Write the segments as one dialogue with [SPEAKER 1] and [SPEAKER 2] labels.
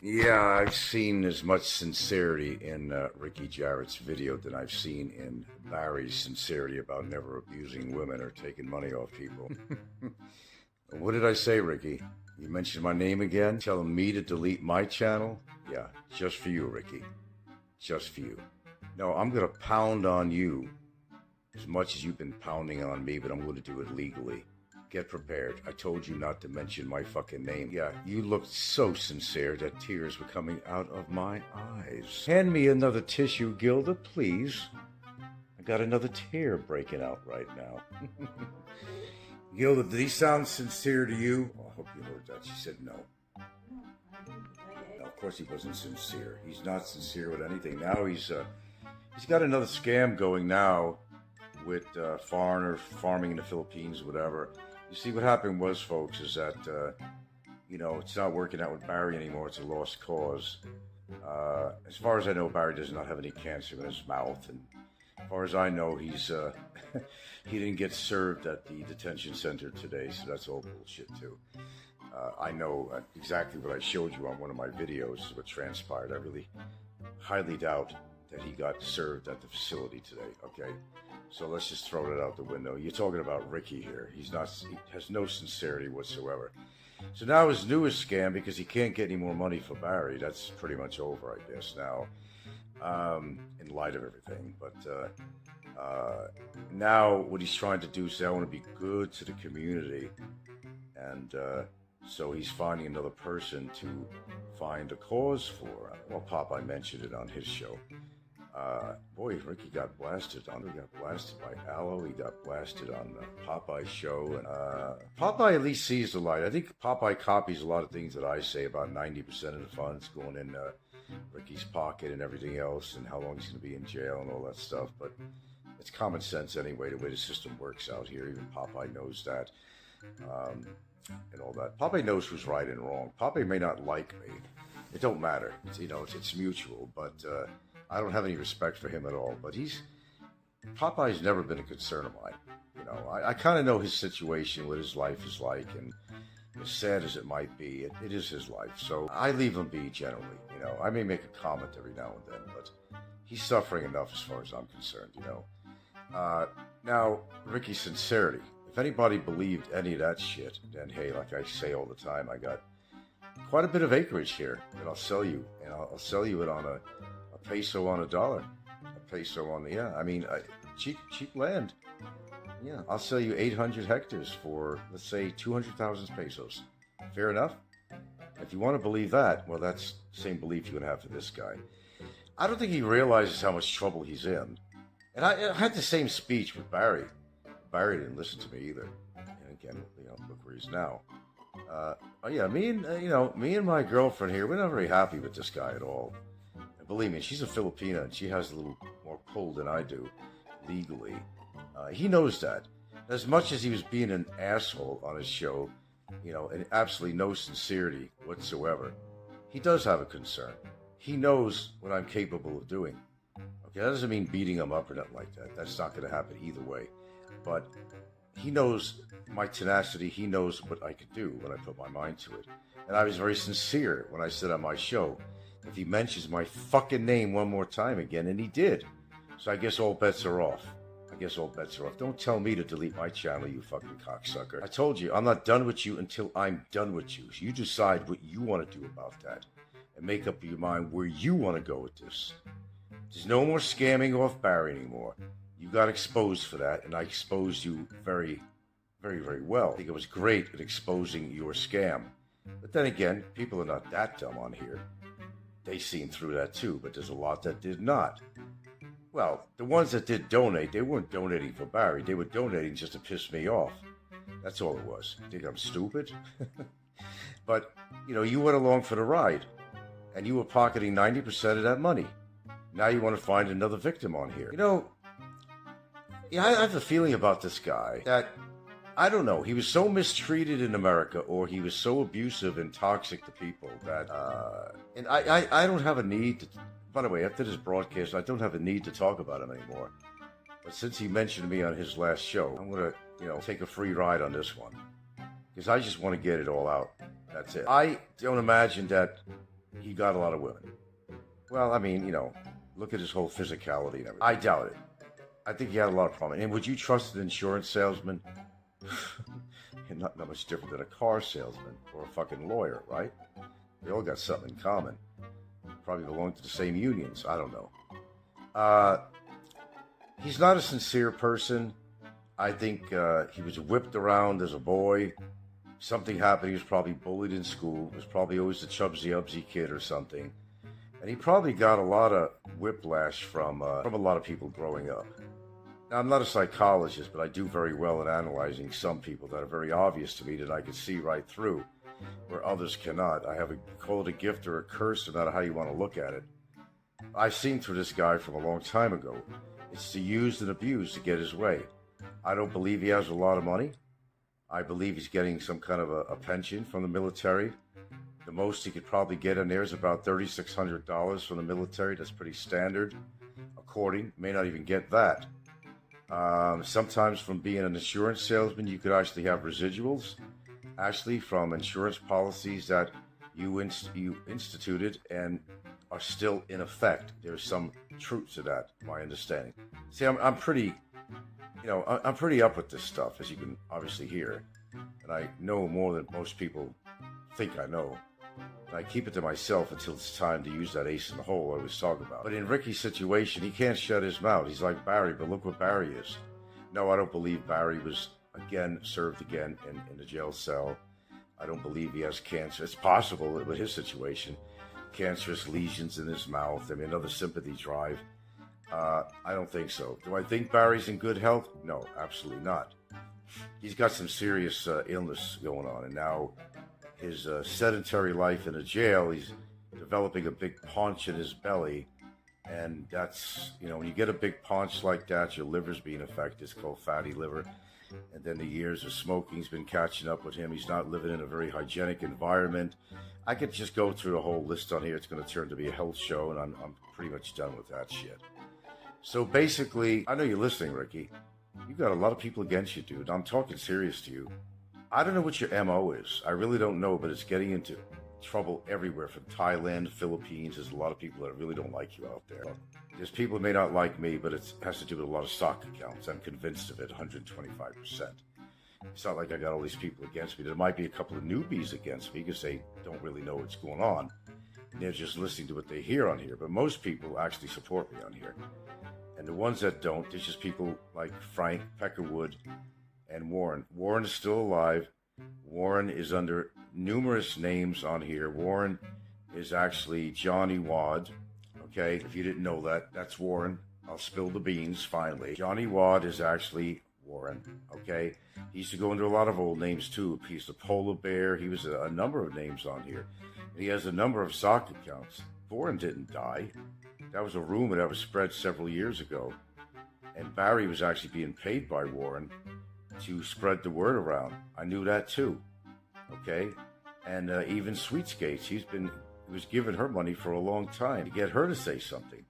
[SPEAKER 1] Yeah, I've seen as much sincerity in Ricky Jarrett's video than I've seen in Barry's sincerity about never abusing women or taking money off people. What did I say, Ricky? You mentioned my name again, telling me to delete my channel? Yeah, just for you, Ricky. Just for you. No, I'm going to pound on you as much as you've been pounding on me, but I'm going to do it legally. Get prepared. I told you not to mention my fucking name. Yeah, you looked so sincere that tears were coming out of my eyes. Hand me another tissue, Gilda, please. I got another tear breaking out right now. Gilda, did he sound sincere to you? Oh, I hope you heard that. She said no. No, of course he wasn't sincere. He's not sincere with anything. Now he's got another scam going now with foreigners farming in the Philippines, whatever. You see, what happened was, folks, is that, it's not working out with Barry anymore. It's a lost cause. As far as I know, Barry does not have any cancer in his mouth. And as far as I know, he's he didn't get served at the detention center today, so that's all bullshit, too. I know exactly what I showed you on one of my videos is what transpired. I really highly doubt that he got served at the facility today, okay? So let's just throw that out the window. You're talking about Ricky here. He has no sincerity whatsoever. So now his newest scam, because he can't get any more money for Barry, that's pretty much over, I guess, now, in light of everything. But now what he's trying to do is say, I want to be good to the community. And so he's finding another person to find a cause for. Well, Popeye mentioned it on his show. Boy, Ricky got blasted. Andre got blasted by Aloe. He got blasted on Popeye's show. And Popeye at least sees the light. I think Popeye copies a lot of things that I say about 90% of the funds going in Ricky's pocket and everything else, and how long he's going to be in jail and all that stuff. But it's common sense anyway, the way the system works out here. Even Popeye knows that. And all that. Popeye knows who's right and wrong. Popeye may not like me. It don't matter. It's mutual, but I don't have any respect for him at all. But Popeye's never been a concern of mine. I kind of know his situation, what his life is like, and as sad as it might be, it is his life. So I leave him be generally. I may make a comment every now and then, but he's suffering enough as far as I'm concerned. Now, Ricky's sincerity. If anybody believed any of that shit, then hey, like I say all the time, I got quite a bit of acreage here that I'll sell you, and I'll sell you it on a peso on a dollar, a peso on cheap land. Yeah, I'll sell you 800 hectares for, let's say, 200,000 pesos. Fair enough? If you want to believe that, well, that's the same belief you're going to have for this guy. I don't think he realizes how much trouble he's in. And I had the same speech with Barry. Barry didn't listen to me either. And again, look where he's now. Me and my girlfriend here, we're not very happy with this guy at all. And believe me, she's a Filipina and she has a little more pull than I do, legally. He knows that. As much as he was being an asshole on his show, and absolutely no sincerity whatsoever, he does have a concern. He knows what I'm capable of doing. Okay, that doesn't mean beating him up or nothing like that. That's not going to happen either way. But he knows my tenacity. He knows what I could do when I put my mind to it. And I was very sincere when I said on my show, if he mentions my fucking name one more time again, and he did. So I guess all bets are off. Don't tell me to delete my channel, you fucking cocksucker. I told you, I'm not done with you until I'm done with you. So you decide what you want to do about that. And make up your mind where you want to go with this. There's no more scamming off Barry anymore. You got exposed for that, and I exposed you very, very, very well. I think it was great at exposing your scam. But then again, people are not that dumb on here. They seen through that too, but there's a lot that did not. Well, the ones that did donate, they weren't donating for Barry. They were donating just to piss me off. That's all it was. You think I'm stupid? But, you went along for the ride, and you were pocketing 90% of that money. Now you want to find another victim on here. I have a feeling about this guy that, I don't know, he was so mistreated in America, or he was so abusive and toxic to people that, and I don't have a need to, by the way, after this broadcast, I don't have a need to talk about him anymore. But since he mentioned me on his last show, I'm going to, take a free ride on this one. Because I just want to get it all out. That's it. I don't imagine that he got a lot of women. Well, I mean, look at his whole physicality and everything. I doubt it. I think he had a lot of problems. And would you trust an insurance salesman? Not much different than a car salesman or a fucking lawyer, right? They all got something in common. Probably belong to the same unions. I don't know. He's not a sincere person. I think he was whipped around as a boy. Something happened. He was probably bullied in school. He was probably always the chubsy-ubsy kid or something. And he probably got a lot of whiplash from a lot of people growing up. Now, I'm not a psychologist, but I do very well at analyzing some people that are very obvious to me that I can see right through, where others cannot. I call it a gift or a curse, no matter how you want to look at it. I've seen through this guy from a long time ago. It's to use and abuse to get his way. I don't believe he has a lot of money. I believe he's getting some kind of a pension from the military. The most he could probably get in there is about $3,600 from the military. That's pretty standard. May not even get that. Sometimes from being an insurance salesman, you could actually have residuals, actually from insurance policies that you instituted and are still in effect. There's some truth to that, my understanding. See, I'm pretty, I'm pretty up with this stuff, as you can obviously hear, and I know more than most people think I know. And I keep it to myself until it's time to use that ace in the hole I always talk about. But in Ricky's situation, he can't shut his mouth. He's like Barry, but look what Barry is. No, I don't believe Barry was served again in the jail cell. I don't believe he has cancer. It's possible with his situation. Cancerous lesions in his mouth. I mean, another sympathy drive. I don't think so. Do I think Barry's in good health? No, absolutely not. He's got some serious illness going on, and now his sedentary life in a jail, he's developing a big paunch in his belly. And that's, when you get a big paunch like that, your liver's being affected. It's called fatty liver. And then the years of smoking's been catching up with him. He's not living in a very hygienic environment. I could just go through the whole list on here. It's going to turn to be a health show, and I'm pretty much done with that shit. So basically, I know you're listening, Ricky. You got a lot of people against you, dude. I'm talking serious to you. I don't know what your MO is. I really don't know, but it's getting into trouble everywhere from Thailand, Philippines. There's a lot of people that really don't like you out there. There's people that may not like me, but it has to do with a lot of stock accounts. I'm convinced of it, 125%. It's not like I got all these people against me. There might be a couple of newbies against me because they don't really know what's going on. And they're just listening to what they hear on here. But most people actually support me on here. And the ones that don't, there's just people like Frank Peckerwood and Warren. Warren is still alive. Warren is under numerous names on here. Warren is actually Johnny Wad. Okay, if you didn't know that, that's Warren. I'll spill the beans finally. Johnny Wad is actually Warren. Okay, he used to go under a lot of old names too. He's the Polar Bear. He was a number of names on here. And he has a number of sock accounts. Warren didn't die. That was a rumor that was spread several years ago. And Barry was actually being paid by Warren to spread the word around. I knew that too. Okay, and even Sweet Skates, he was giving her money for a long time to get her to say something.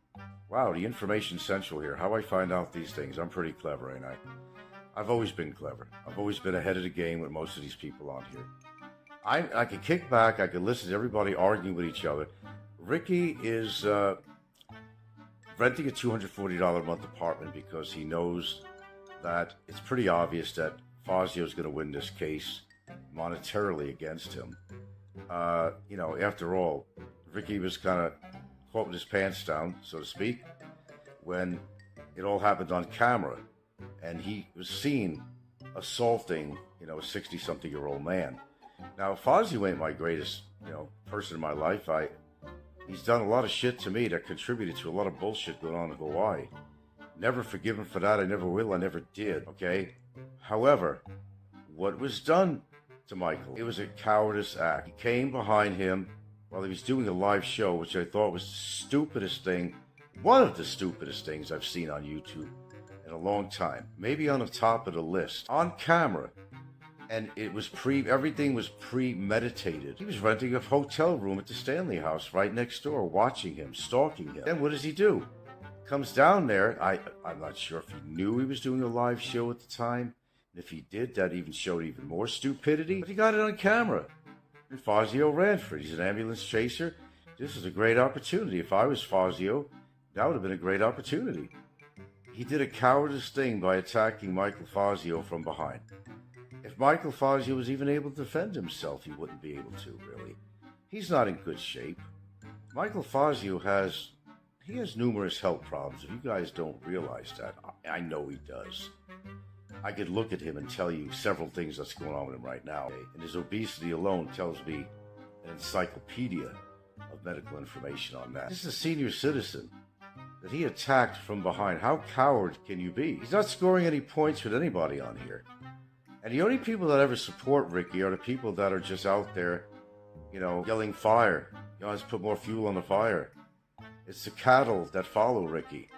[SPEAKER 1] Wow, the information central here. How I find out these things. I'm pretty clever, ain't I? I've always been clever. I've always been ahead of the game with most of these people on here. I could kick back. I could listen to everybody arguing with each other. Ricky is renting a $240 a month apartment because he knows that it's pretty obvious that Fazio is going to win this case monetarily against him. After all, Ricky was kind of caught with his pants down, so to speak, when it all happened on camera, and he was seen assaulting, a 60-something-year-old man. Now, Fazio ain't my greatest, person in my life. He's done a lot of shit to me that contributed to a lot of bullshit going on in Hawaii. Never forgive him for that. I never will. I never did. Okay? However, what was done to Michael, it was a cowardice act. He came behind him while he was doing a live show, which I thought was the stupidest thing, one of the stupidest things I've seen on YouTube in a long time. Maybe on the top of the list. On camera. And it was everything was premeditated. He was renting a hotel room at the Stanley House right next door, watching him, stalking him. Then what does he do? Comes down there. I'm not sure if he knew he was doing a live show at the time. And if he did, that even showed even more stupidity. But he got it on camera. And Fazio ran for it. He's an ambulance chaser. this is a great opportunity. If I was Fazio, that would have been a great opportunity. He did a cowardice thing by attacking Michael Fazio from behind. If Michael Fazio was even able to defend himself, he wouldn't be able to, really. He's not in good shape. Michael Fazio has numerous health problems. If you guys don't realize that, I know he does. I could look at him and tell you several things that's going on with him right now. And his obesity alone tells me an encyclopedia of medical information on that. This is a senior citizen that he attacked from behind. How coward can you be? He's not scoring any points with anybody on here. And the only people that ever support Ricky are the people that are just out there, yelling fire. Let's put more fuel on the fire. It's the cattle that follow Ricky,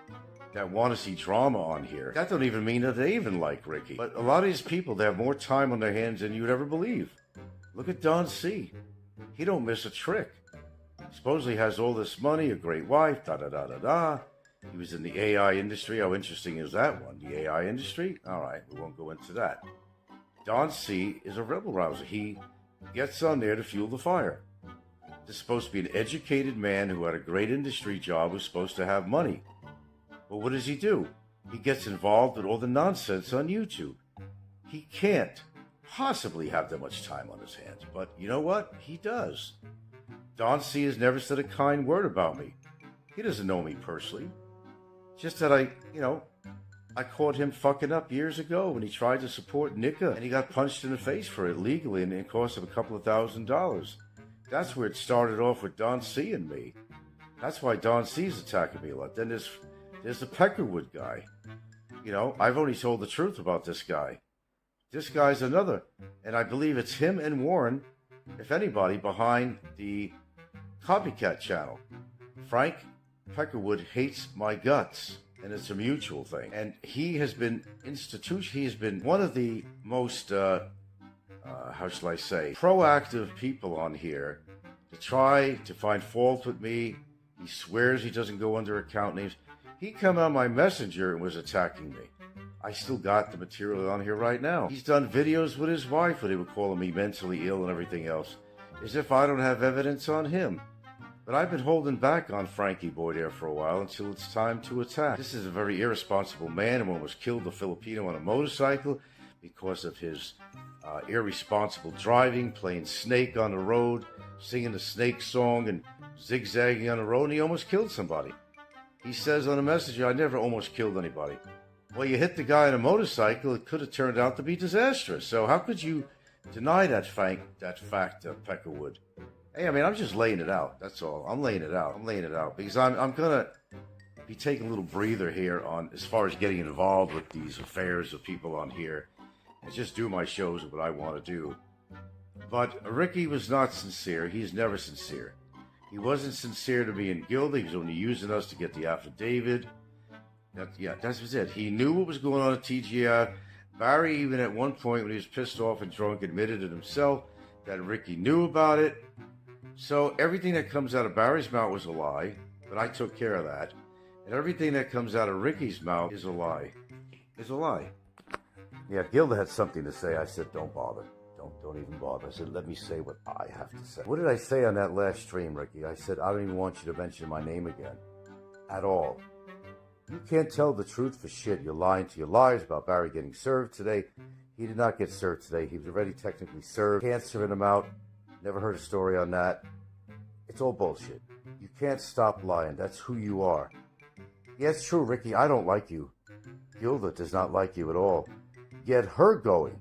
[SPEAKER 1] that want to see drama on here. That don't even mean that they even like Ricky. But a lot of these people, they have more time on their hands than you'd ever believe. Look at Don C. He don't miss a trick. Supposedly has all this money, a great wife, da-da-da-da-da. He was in the AI industry. How interesting is that one? The AI industry? All right, we won't go into that. Don C. is a rebel rouser. He gets on there to fuel the fire. This is supposed to be an educated man who had a great industry job, who's supposed to have money. But what does he do? He gets involved with all the nonsense on YouTube. He can't possibly have that much time on his hands. But you know what? He does. Don C. has never said a kind word about me. He doesn't know me personally. Just that I caught him fucking up years ago when he tried to support Nika, and he got punched in the face for it legally, and it cost him a couple of $1,000s. That's where it started off with Don C. and me. That's why Don C.'s attacking me a lot. Then there's the Peckerwood guy. I've only told the truth about this guy. This guy's another. And I believe it's him and Warren, if anybody, behind the copycat channel. Frank Peckerwood hates my guts. And it's a mutual thing. And he has been he has been one of the most, proactive people on here to try to find fault with me. He swears he doesn't go under account names. He come on my messenger and was attacking me. I still got the material on here right now. He's done videos with his wife where they were calling me mentally ill and everything else, as if I don't have evidence on him. But I've been holding back on Frankie Boy there for a while until it's time to attack. This is a very irresponsible man who almost killed a Filipino on a motorcycle because of his irresponsible driving, playing Snake on the road, singing the Snake song and zigzagging on the road, and he almost killed somebody. He says on a messenger, I never almost killed anybody. Well, you hit the guy on a motorcycle, it could have turned out to be disastrous. So how could you deny that fact, Peckerwood? Hey, I'm just laying it out. That's all. I'm laying it out because I'm gonna be taking a little breather here on as far as getting involved with these affairs of people on here and just do my shows and what I want to do. But Ricky was not sincere. He's never sincere. He wasn't sincere to me in Gilda. He was only using us to get the affidavit. That was it. He knew what was going on at TGI. Barry, even at one point when he was pissed off and drunk, admitted it himself that Ricky knew about it. So everything that comes out of Barry's mouth was a lie, but I took care of that. And everything that comes out of Ricky's mouth is a lie. Yeah, Gilda had something to say. I said, don't bother. Don't even bother. I said, let me say what I have to say. What did I say on that last stream, Ricky? I said, I don't even want you to mention my name again. At all. You can't tell the truth for shit. You're lying to your liars about Barry getting served today. He did not get served today. He was already technically served. Can't serve him out. Never heard a story on that. It's all bullshit. You can't stop lying. That's who you are. Yeah, it's true, Ricky. I don't like you. Gilda does not like you at all. Get her going.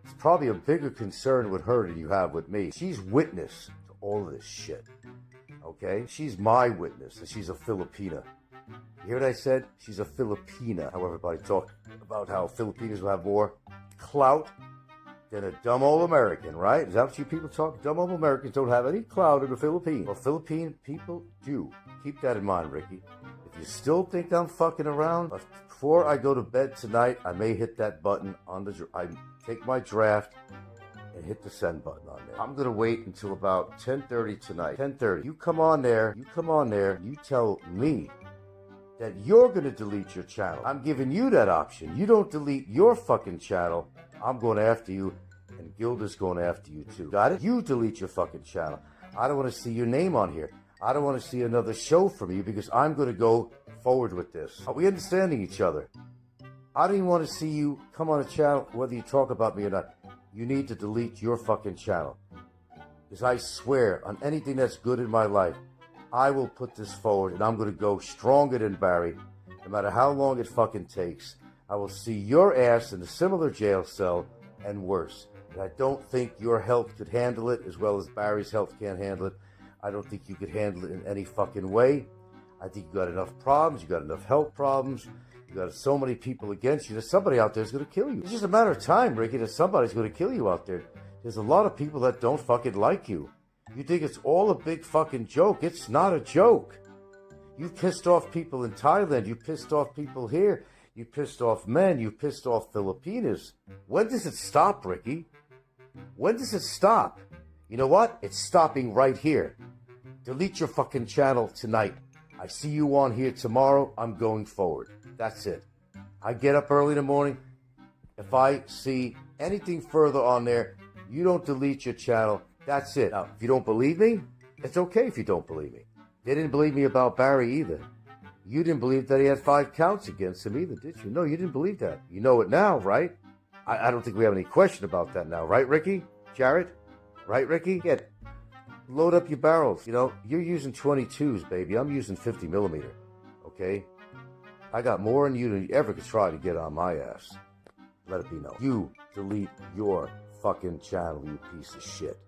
[SPEAKER 1] It's probably a bigger concern with her than you have with me. She's witness to all of this shit. Okay? She's my witness, and she's a Filipina. You hear what I said? She's a Filipina. How everybody talk about how Filipinos will have more clout than a dumb old American, right? Is that what you people talk? Dumb old Americans don't have any clout in the Philippines. Well, Philippine people do. Keep that in mind, Ricky. If you still think I'm fucking around, before I go to bed tonight, I may hit that button on I take my draft and hit the send button on there. I'm going to wait until about 10:30 tonight. 10:30. You come on there. You tell me that you're going to delete your channel. I'm giving you that option. You don't delete your fucking channel. I'm going after you, and Gilda's going after you too. Got it? You delete your fucking channel. I don't want to see your name on here. I don't want to see another show from you because I'm going to go forward with this. Are we understanding each other? I don't even want to see you come on a channel, whether you talk about me or not. You need to delete your fucking channel. Because I swear, on anything that's good in my life, I will put this forward and I'm going to go stronger than Barry. No matter how long it fucking takes, I will see your ass in a similar jail cell and worse. And I don't think your health could handle it as well as Barry's health can't handle it. I don't think you could handle it in any fucking way. I think you got enough problems. You got enough health problems. You got so many people against you. There's somebody out there who's going to kill you. It's just a matter of time, Ricky, that somebody's going to kill you out there. There's a lot of people that don't fucking like you. You think it's all a big fucking joke. It's not a joke. You pissed off people in Thailand. You pissed off people here. You pissed off men. You pissed off Filipinos. When does it stop, Ricky? When does it stop? You know what? It's stopping right here. Delete your fucking channel tonight. I see you on here tomorrow. I'm going forward. That's it. I get up early in the morning. If I see anything further on there, you don't delete your channel. That's it. Now, if you don't believe me, it's okay if you don't believe me. They didn't believe me about Barry either. You didn't believe that he had 5 counts against him either, did you? No, you didn't believe that. You know it now, right? I don't think we have any question about that now, right, Ricky? Jared? Right, Ricky? Yeah. Load up your barrels. You know, you're using 22s, baby. I'm using 50 millimeter. Okay? I got more than you ever could try to get on my ass. Let it be known. You delete your fucking channel, you piece of shit.